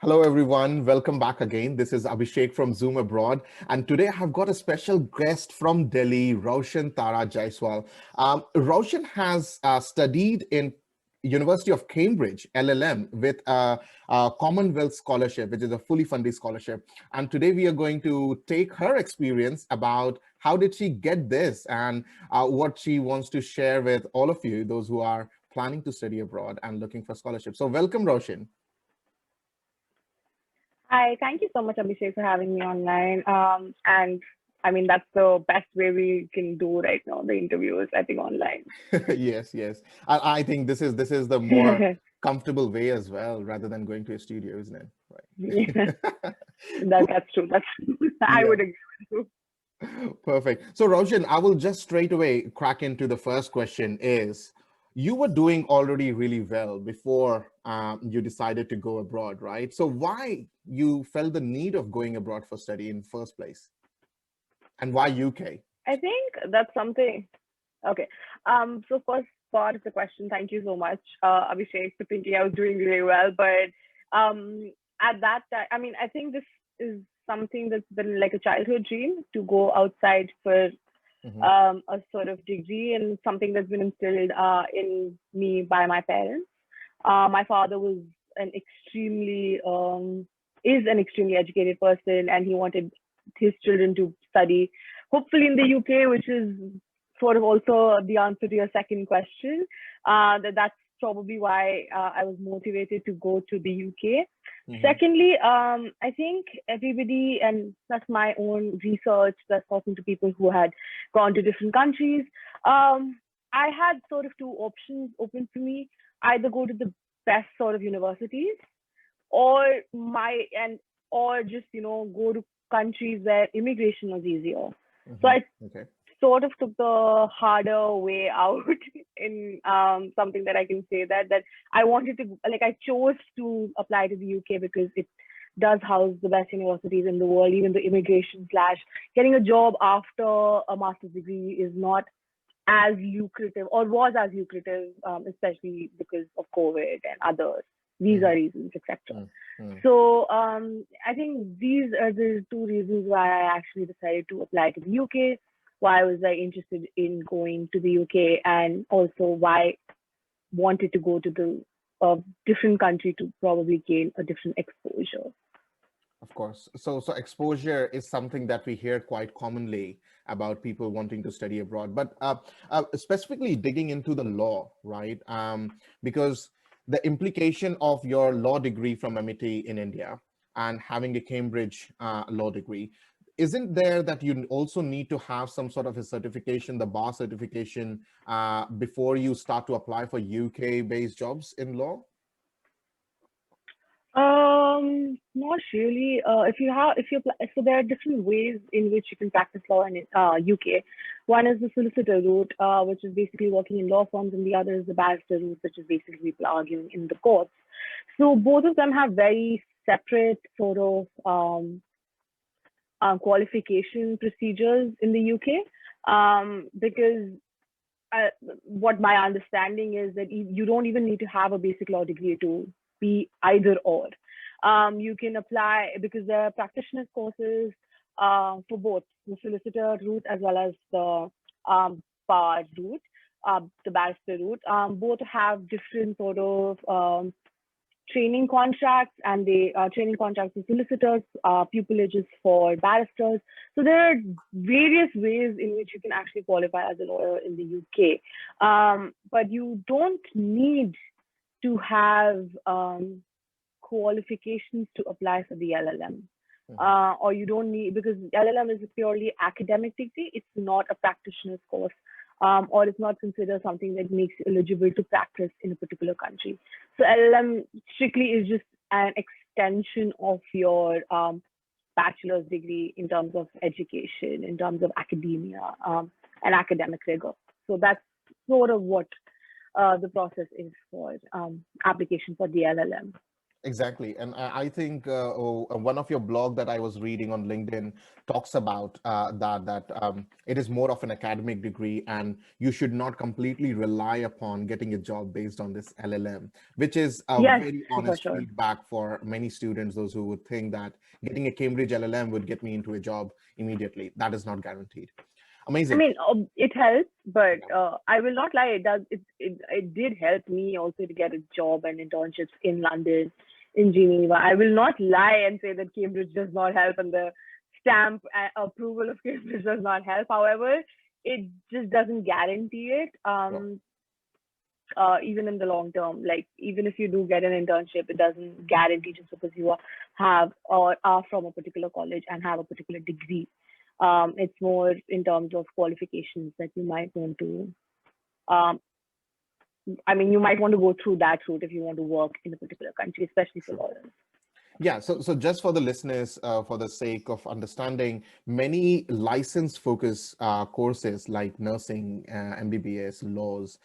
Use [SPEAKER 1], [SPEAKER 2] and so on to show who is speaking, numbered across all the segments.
[SPEAKER 1] Hello, everyone. Welcome back again. This is Abhishek from Zoom Abroad. And today I have got a special guest from Delhi, Roshan Tara Jaiswal. Roshan has studied in University of Cambridge, LLM, with a Commonwealth Scholarship, which is a fully funded scholarship. And today we are going to take her experience about how did she get this and what she wants to share with all of you, those who are planning to study abroad and looking for scholarships. So welcome, Roshan.
[SPEAKER 2] Hi, thank you so much, Abhishek, for having me online. And I mean, that's the best way we can do right now, the interviews, I think, online.
[SPEAKER 1] Yes, yes. I think this is the more comfortable way as well, rather than going to a studio, isn't it?
[SPEAKER 2] Yeah,
[SPEAKER 1] Right.
[SPEAKER 2] that's true. That's true. I
[SPEAKER 1] Yeah,
[SPEAKER 2] would agree with you.
[SPEAKER 1] perfect. So, Roshan, I will just straight away crack into the first question is, you were doing already really well before you decided to go abroad, right? So why you felt the need of going abroad for study in first place? And why UK?
[SPEAKER 2] I think that's something. Okay. So first part of the question, thank you so much, Abhishek, for thinking I was doing really well. But at that time, I mean, I think this is something that's been like a childhood dream to go outside for
[SPEAKER 1] Hmm.
[SPEAKER 2] a sort of degree, and something that's been instilled in me by my parents. My father was an extremely is an extremely educated person, and he wanted his children to study, hopefully in the UK, which is sort of also the answer to your second question. That's probably why I was motivated to go to the UK.
[SPEAKER 1] Hmm.
[SPEAKER 2] Secondly, I think everybody, and that's my own research, that's talking to people who had gone to different countries. I had sort of two options open to me: either go to the best sort of universities, or my and or just go to countries where immigration was easier. So
[SPEAKER 1] Hmm.
[SPEAKER 2] I
[SPEAKER 1] Okay.
[SPEAKER 2] sort of took the harder way out in something that I can say that I wanted to, like, I chose to apply to the UK because it does house the best universities in the world. Even the immigration slash getting a job after a master's degree is not as lucrative, or was as lucrative, especially because of COVID and other visa
[SPEAKER 1] Hmm.
[SPEAKER 2] reasons, etc.
[SPEAKER 1] Hmm.
[SPEAKER 2] So I think these are the two reasons why I actually decided to apply to the UK, why I was very interested in going to the UK, and also why I wanted to go to the different country to probably gain a different exposure.
[SPEAKER 1] Of course. So exposure is something that we hear quite commonly about people wanting to study abroad. But specifically digging into the law, right? Because the implication of your law degree from MIT in India and having a Cambridge law degree, isn't there that you also need to have some sort of a certification, the bar certification, before you start to apply for UK-based jobs in law?
[SPEAKER 2] Not really. If you apply, so there are different ways in which you can practice law in UK. One is the solicitor route, which is basically working in law firms, and the other is the barrister route, which is basically people arguing in the courts. So both of them have very separate sort of qualification procedures in the UK, because uh, what my understanding is that you don't even need to have a basic law degree to be either or. You can apply because there are practitioners courses for both the solicitor route as well as the bar route, the barrister route. Both have different sort of training contracts, and they training contracts for solicitors, pupilages for barristers. So there are various ways in which you can actually qualify as a lawyer in the UK, but you don't need to have qualifications to apply for the LLM.
[SPEAKER 1] Mhm.
[SPEAKER 2] Or you don't need, because LLM is a purely academic degree. It's not a practitioner's course, or it's not considered something that makes you eligible to practice in a particular country. So LLM strictly is just an extension of your bachelor's degree in terms of education, in terms of academia, and academic rigor. So that's sort of what the process is for application for the LLM.
[SPEAKER 1] Exactly. And I think one of your blog that I was reading on LinkedIn talks about that it is more of an academic degree, and you should not completely rely upon getting a job based on this LLM, which is a
[SPEAKER 2] Yes,
[SPEAKER 1] very
[SPEAKER 2] for
[SPEAKER 1] honest
[SPEAKER 2] sure.
[SPEAKER 1] feedback for many students, those who would think that getting a Cambridge LLM would get me into a job immediately. That is not guaranteed.
[SPEAKER 2] I
[SPEAKER 1] Amazing.
[SPEAKER 2] mean, it helps, but
[SPEAKER 1] Yeah.
[SPEAKER 2] I will not lie. It does. It did help me also to get a job and internships in London, in Geneva. I will not lie and say that Cambridge does not help and the stamp approval of Cambridge does not help. However, it just doesn't guarantee it.
[SPEAKER 1] Well,
[SPEAKER 2] Even in the long term, like even if you do get an internship, it doesn't guarantee just because have or are from a particular college and have a particular degree. It's more in terms of qualifications that you might want to. Um, I mean, you might want to go through that route if you want to work in a particular country, especially for
[SPEAKER 1] sure.
[SPEAKER 2] lawyers.
[SPEAKER 1] Yeah, so just for the listeners, for the sake of understanding, many license-focused courses like nursing, MBBS, laws,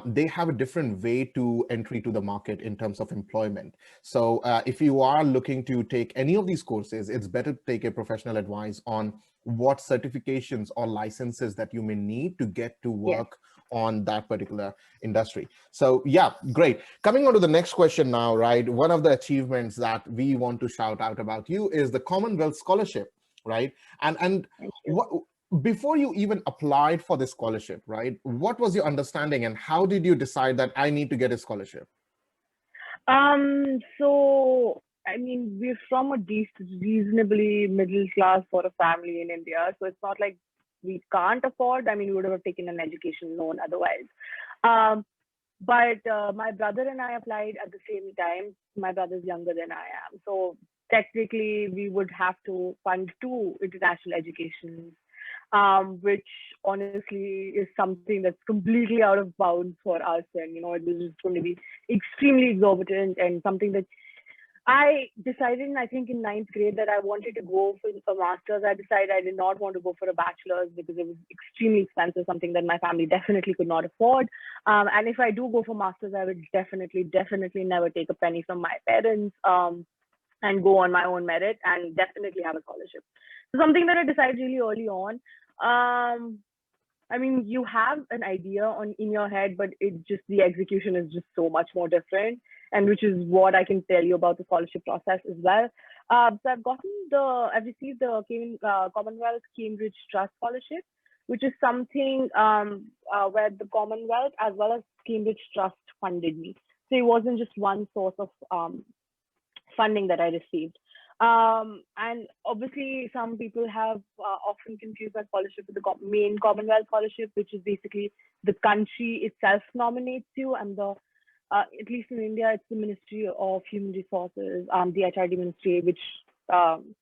[SPEAKER 1] they have a different way to entry to the market in terms of employment. So if you are looking to take any of these courses, it's better to take a professional advice on what certifications or licenses that you may need to get to
[SPEAKER 2] Yes.
[SPEAKER 1] work on that particular industry. So yeah, great. Coming on to the next question now, right? One of the achievements that we want to shout out about you is the Commonwealth Scholarship, right? And
[SPEAKER 2] Thank you.
[SPEAKER 1] what before you even applied for this scholarship, right? What was your understanding and how did you decide that I need to get a scholarship?
[SPEAKER 2] So I mean, we're from a reasonably middle class sort of family in India, so it's not like we can't afford. I mean, we would have taken an education loan otherwise. Um, but my brother and I applied at the same time. My brother's younger than I am, so technically we would have to fund two international educations, which honestly is something that's completely out of bounds for us. And, it was just going to be extremely exorbitant and something that I decided, I think, in ninth grade that I wanted to go for a master's. I decided I did not want to go for a bachelor's because it was extremely expensive, something that my family definitely could not afford. And if I do go for master's, I would definitely never take a penny from my parents. And go on my own merit and definitely have a scholarship. So something that I decided really early on. Um, I mean, you have an idea on in your head, but it just the execution is just so much more different, and which is what I can tell you about the scholarship process as well. So I've received the Commonwealth Cambridge Trust Scholarship, which is something where the Commonwealth as well as Cambridge Trust funded me. So it wasn't just one source of funding that I received. And obviously, some people have often confused that scholarship with the main Commonwealth scholarship, which is basically the country itself nominates you, and at least in India, it's the Ministry of Human Resources, the HRD Ministry, which um,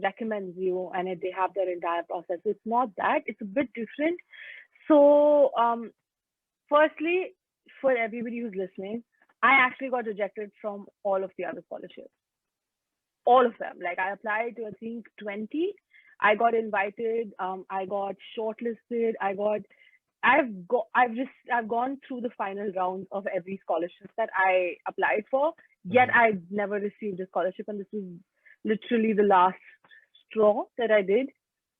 [SPEAKER 2] recommends you, and they have their entire process. So it's not that; it's a bit different. So, firstly, for everybody who's listening, I actually got rejected from all of the other scholarships, all of them. Like I applied to I think 20. I got invited. I got shortlisted. I've gone through the final rounds of every scholarship that I applied for. Yet
[SPEAKER 1] Mhm.
[SPEAKER 2] I never received a scholarship, and this was literally the last straw that I did.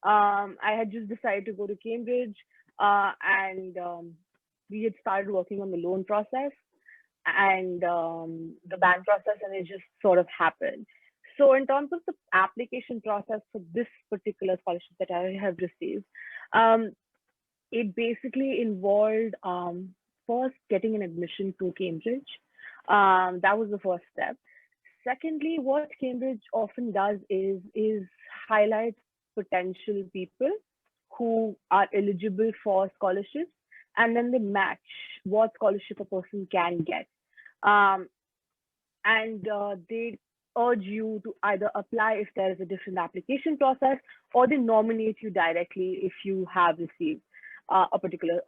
[SPEAKER 2] I had just decided to go to Cambridge, and we had started working on the loan process and the bank process, and it just sort of happened. So, in terms of the application process for this particular scholarship that I have received, um, it basically involved first getting an admission to Cambridge. That was the first step. Secondly, what Cambridge often does is highlight potential people who are eligible for scholarships, and then they match what scholarship a person can get. Um, and they urge you to either apply if there is a different application process, or they nominate you directly if you have received a particular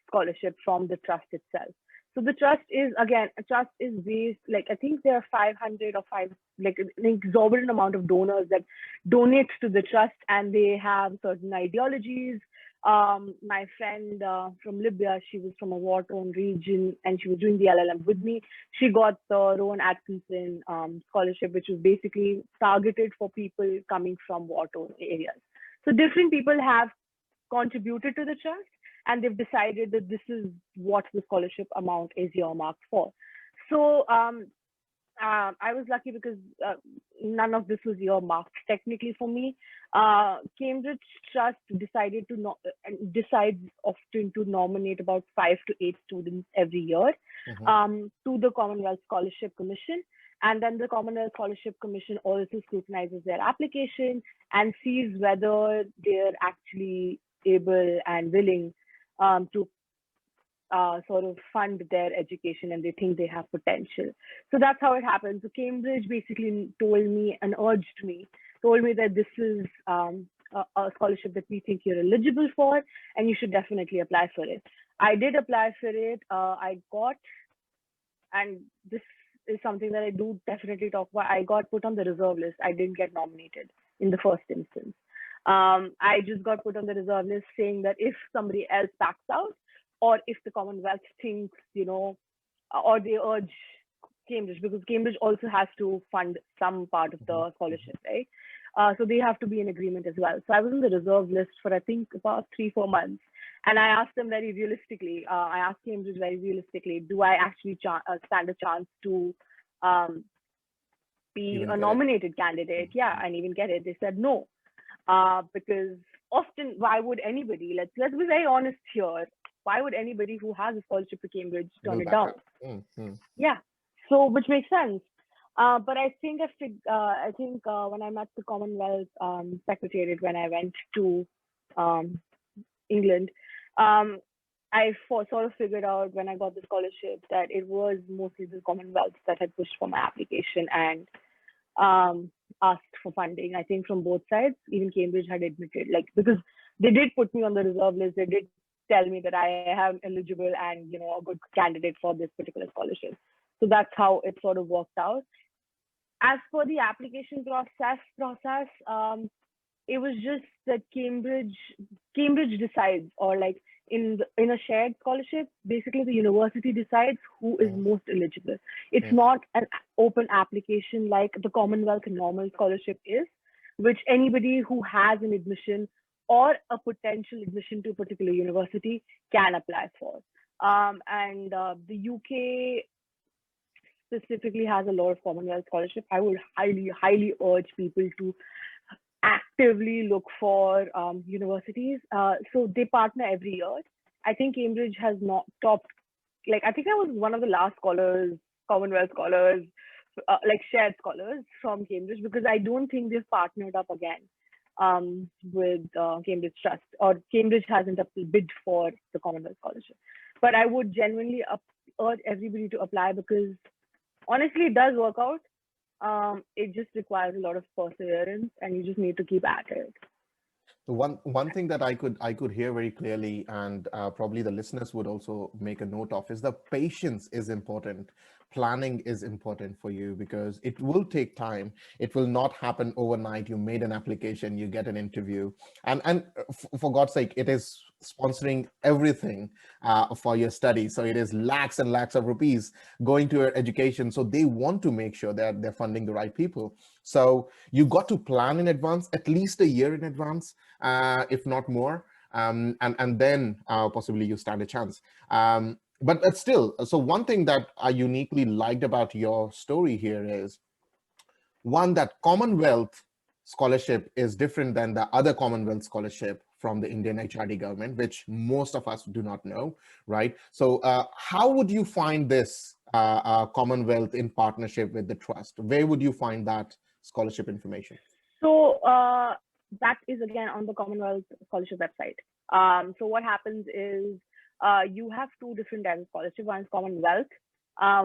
[SPEAKER 2] scholarship from the trust itself. So the trust is, again, a trust is based, like I think there are 500 or five, like an exorbitant amount of donors that donate to the trust, and they have certain ideologies. My friend from Libya, she was from a war-torn region and she was doing the LLM with me. She got the Rowan Atkinson scholarship, which was basically targeted for people coming from war-torn areas. So different people have contributed to the trust and they've decided that this is what the scholarship amount is earmarked for. So I was lucky because none of this was earmarked technically for me. Cambridge Trust decided to decides often to nominate about 5 to 8 students every year to the Commonwealth Scholarship Commission. And then the Commonwealth Scholarship Commission also scrutinizes their application and sees whether they're actually able and willing to sort of fund their education and they think they have potential. So that's how it happens. So Cambridge basically told me and told me that this is a scholarship that we think you're eligible for and you should definitely apply for it. I did apply for it. I got, and this is something that I do definitely talk about, I got put on the reserve list. I didn't get nominated in the first instance. I just got put on the reserve list saying that if somebody else backs out, or if the Commonwealth thinks, or they urge Cambridge, because Cambridge also has to fund some part of the scholarship, right? So they have to be in agreement as well. So I was on the reserve list for, I think, about 3-4 months. And I asked them very realistically, I asked Cambridge very realistically, do I actually stand a chance to be a nominated candidate? Yeah, and even get it. They said no, because often, why would anybody, let's be very honest here, why would anybody who has a scholarship to Cambridge turn it down? Yeah, so which makes sense. But I think when I met the Commonwealth Secretariat when I went to England, I sort of figured out when I got the scholarship that it was mostly the Commonwealth that had pushed for my application and asked for funding. I think from both sides, even Cambridge had admitted, because they did put me on the reserve list, they did tell me that I am eligible and a good candidate for this particular scholarship. So that's how it sort of worked out. As for the application process, it was just that Cambridge decides, or in a shared scholarship, basically the university decides who is most eligible. It's not an open application like the Commonwealth Normal Scholarship is, which anybody who has an admission or a potential admission to a particular university can apply for. And the UK specifically has a lot of Commonwealth scholarship. I would highly urge people to actively look for universities. So they partner every year. I think Cambridge has not topped, I think I was one of the last scholars, Commonwealth scholars, shared scholars from Cambridge, because I don't think they've partnered up again with Cambridge Trust, or Cambridge hasn't bid for the Commonwealth Scholarship. But I would genuinely urge everybody to apply, because honestly, it does work out. It just requires a lot of perseverance, and you just need to keep at it.
[SPEAKER 1] One thing that I could hear very clearly, and probably the listeners would also make a note of, is the patience is important. Planning is important for you, because it will take time. It will not happen overnight. You made an application, you get an interview, and for God's sake, it is sponsoring everything for your study. So it is lakhs and lakhs of rupees going to your education. So they want to make sure that they're funding the right people. So you got to plan in advance, at least a year in advance, if not more, and then possibly you stand a chance. But still, so one thing that I uniquely liked about your story here is, one, that Commonwealth scholarship is different than the other Commonwealth scholarship from the Indian HRD government, which most of us do not know, right? So how would you find this Commonwealth in partnership with the trust? Where would you find that scholarship information?
[SPEAKER 2] So that is again on the Commonwealth Scholarship website. So what happens is you have two different types of scholarship. One is Commonwealth,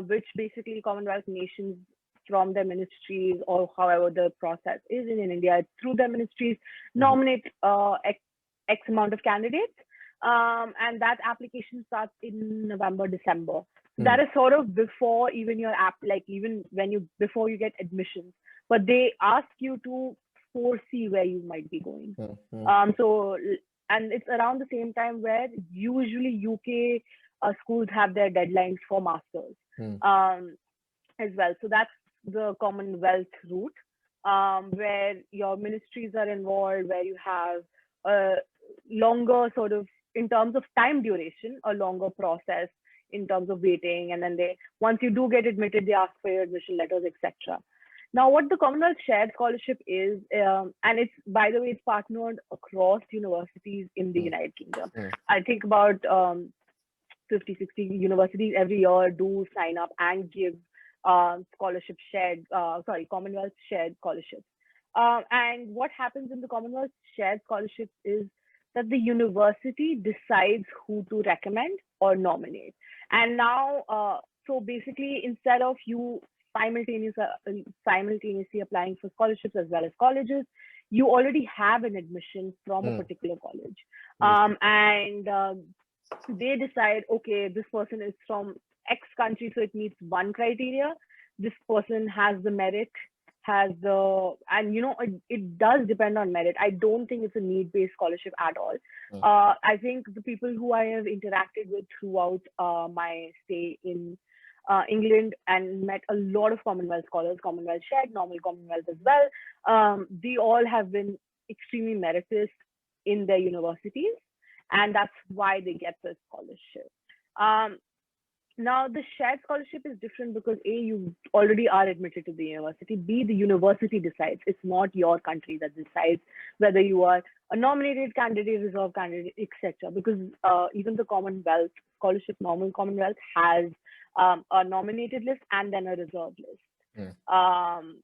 [SPEAKER 2] which basically Commonwealth nations from their ministries, or however the process is in India, through their ministries, nominate X amount of candidates. And that application starts in November, December. So that is sort of before even your app, even before you get admissions. But they ask you to foresee where you might be going. So and it's around the same time where usually UK schools have their deadlines for masters
[SPEAKER 1] Mm.
[SPEAKER 2] as well. So that's the Commonwealth route, where your ministries are involved, where you have a longer sort of, in terms of time duration, a longer process in terms of waiting, and then they, once you do get admitted, they ask for your admission letters, etc. Now, what the Commonwealth Shared Scholarship is, and it's, by the way, it's partnered across universities in the
[SPEAKER 1] Mm.
[SPEAKER 2] United Kingdom.
[SPEAKER 1] Mm.
[SPEAKER 2] I think about 50, 60 universities every year do sign up and give scholarship shared, Commonwealth shared scholarships. And what happens in the Commonwealth shared scholarships is that the university decides who to recommend or nominate. And now, so basically, instead of you simultaneously applying for scholarships as well as colleges, you already have an admission from a
[SPEAKER 1] Mm.
[SPEAKER 2] particular college.
[SPEAKER 1] Yes.
[SPEAKER 2] And they decide, okay, this person is from X country, so it meets one criteria. This person has the merit, has the, and it does depend on merit. I don't think it's a need-based scholarship at all.
[SPEAKER 1] Mm.
[SPEAKER 2] I think the people who I have interacted with throughout my stay in England and met a lot of Commonwealth scholars, Commonwealth shared, normal Commonwealth as well. They all have been extremely meritorious in their universities, and that's why they get the scholarship. Now, the shared scholarship is different because A, you already are admitted to the university. B, the university decides. It's not your country that decides whether you are a nominated candidate, reserve candidate, etc. Because even the Commonwealth scholarship, normal Commonwealth, has a nominated list and then a reserve list.
[SPEAKER 1] Mm.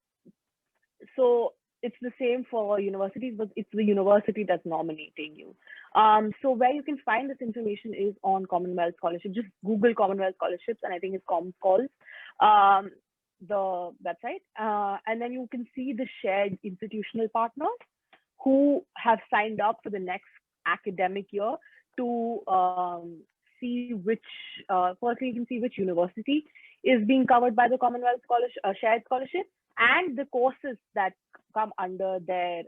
[SPEAKER 2] So it's the same for universities, but it's the university that's nominating you. So where you can find this information is on Commonwealth Scholarship. Just Google Commonwealth Scholarships, and I think it's ComSchols, the website. And then you can see the shared institutional partners who have signed up for the next academic year to see which, firstly, you can see which university is being covered by the Commonwealth Shared Scholarship, and the courses that come under their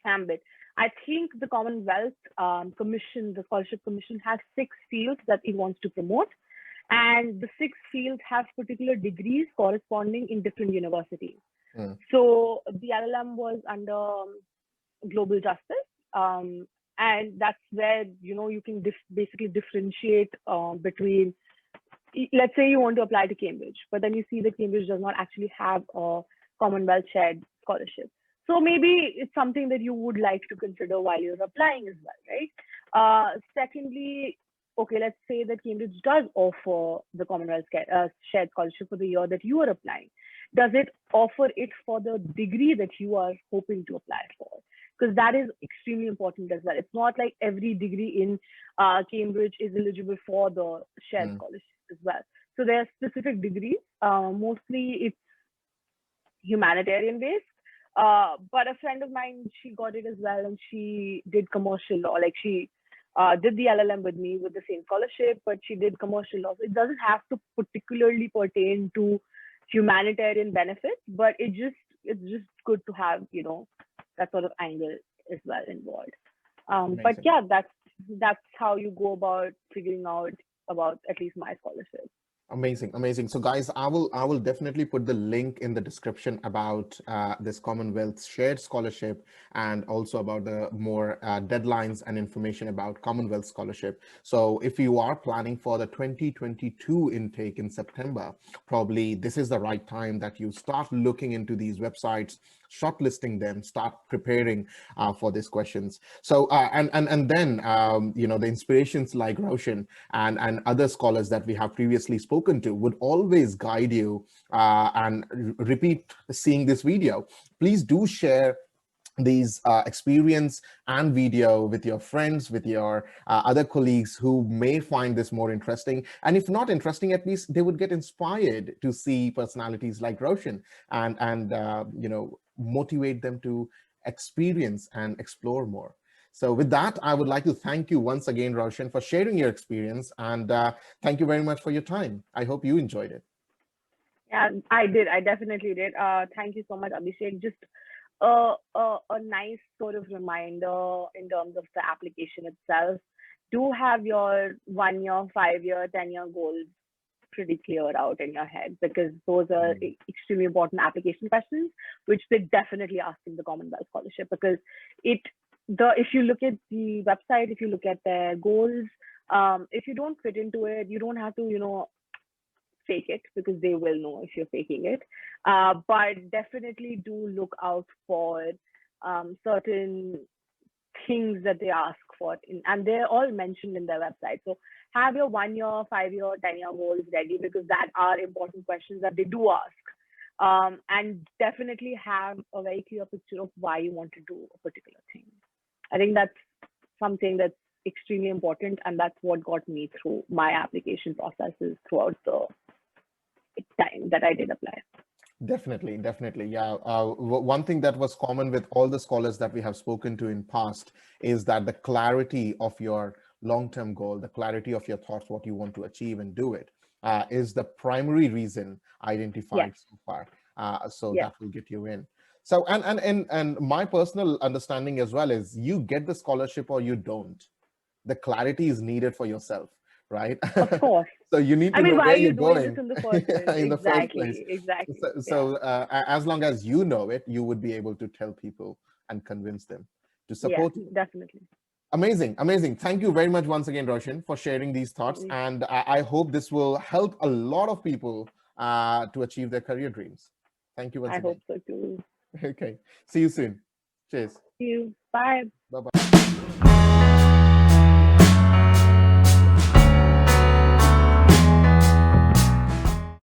[SPEAKER 2] ambit. I think the Commonwealth Commission, the Scholarship Commission, has 6 fields that it wants to promote. And the 6 fields have particular degrees corresponding in different universities.
[SPEAKER 1] Mm.
[SPEAKER 2] So the LLM was under global justice. And that's where, you can basically differentiate between, let's say you want to apply to Cambridge, but then you see that Cambridge does not actually have a Commonwealth shared scholarship. So maybe it's something that you would like to consider while you're applying as well, right? Secondly, okay, let's say that Cambridge does offer the Commonwealth shared scholarship for the year that you are applying. Does it offer it for the degree that you are hoping to apply for? Because that is extremely important as well. It's not like every degree in Cambridge is eligible for the shared scholarship as well. So there are specific degrees. Mostly it's humanitarian based. But a friend of mine, she got it as well, and she did commercial law. Like she did the LLM with me with the same scholarship, but she did commercial law. So it doesn't have to particularly pertain to humanitarian benefits, but it's just good to have, that sort of angle as well involved. But yeah, that's how you go about figuring out about at least my scholarship.
[SPEAKER 1] Amazing, amazing. So guys, I will definitely put the link in the description about this Commonwealth Shared Scholarship, and also about the more deadlines and information about Commonwealth Scholarship. So if you are planning for the 2022 intake in September, probably this is the right time that you start looking into these websites, shortlisting them, start preparing for these questions. So and then the inspirations like Roshan and other scholars that we have previously spoken to would always guide you and repeat seeing this video. Please do share these experience and video with your friends, with your other colleagues who may find this more interesting. And if not interesting, at least they would get inspired to see personalities like Roshan and motivate them to experience and explore more. So with that, I would like to thank you once again, Roshan, for sharing your experience, and thank you very much for your time. I hope you enjoyed it.
[SPEAKER 2] Yeah, I did. I definitely did. Thank you so much, Abhishek. Just a nice sort of reminder in terms of the application itself. Do have your 1 year, 5 year, 10 year goals pretty clear out in your head, because those are extremely important application questions, which they definitely ask in the Commonwealth Scholarship. Because if you look at the website, if you look at their goals, if you don't fit into it, you don't have to, fake it, because they will know if you're faking it. But definitely do look out for certain things that they ask for, and they're all mentioned in their website. So have your 1 year, 5 year, 10 year goals ready, because that are important questions that they do ask. And definitely have a very clear picture of why you want to do a particular thing. I think that's something that's extremely important, and that's what got me through my application processes throughout the time that I did apply.
[SPEAKER 1] Definitely, definitely. Yeah. One thing that was common with all the scholars that we have spoken to in past is that the clarity of your long-term goal, the clarity of your thoughts, what you want to achieve and do it, is the primary reason
[SPEAKER 2] Yes.
[SPEAKER 1] identified so far. So
[SPEAKER 2] Yes.
[SPEAKER 1] that will get you in. So, and my personal understanding as well is you get the scholarship or you don't. The clarity is needed for yourself, right?
[SPEAKER 2] Of course.
[SPEAKER 1] So you need
[SPEAKER 2] I
[SPEAKER 1] to
[SPEAKER 2] mean,
[SPEAKER 1] know
[SPEAKER 2] why
[SPEAKER 1] where
[SPEAKER 2] are you
[SPEAKER 1] you're
[SPEAKER 2] doing this
[SPEAKER 1] going
[SPEAKER 2] in the first place?
[SPEAKER 1] in the first place.
[SPEAKER 2] Exactly. Exactly. Yeah.
[SPEAKER 1] So as long as you know it, you would be able to tell people and convince them to
[SPEAKER 2] Yeah,
[SPEAKER 1] support you.
[SPEAKER 2] definitely.
[SPEAKER 1] Amazing, amazing. Thank you very much once again, Roshan, for sharing these thoughts. And I hope this will help a lot of people to achieve their career dreams. Thank you once
[SPEAKER 2] I hope
[SPEAKER 1] again.
[SPEAKER 2] so too.
[SPEAKER 1] Okay. See you soon. Cheers.
[SPEAKER 2] See you. Bye.
[SPEAKER 1] Bye-bye.